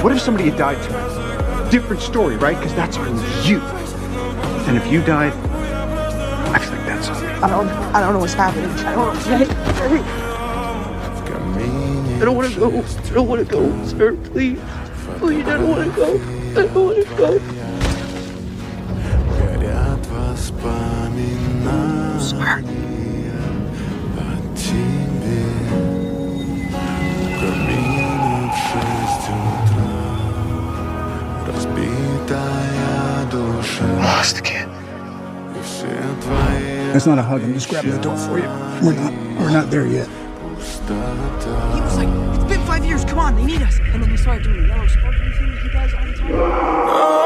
What if somebody had died tonight? Different story, right? Because that's on you. And if you died, I feel like that's on me. I don't know what's happening. I don't want to go. I don't want to go, sir. Please. Please, I don't want to go. I don't want to go. Sir. Lost again. That's not a hug. I'm just grabbing the door for you. We're not there yet. He was like, it's been 5 years, come on, they need us. And then he started doing the yellow sparkly thing he does all the time.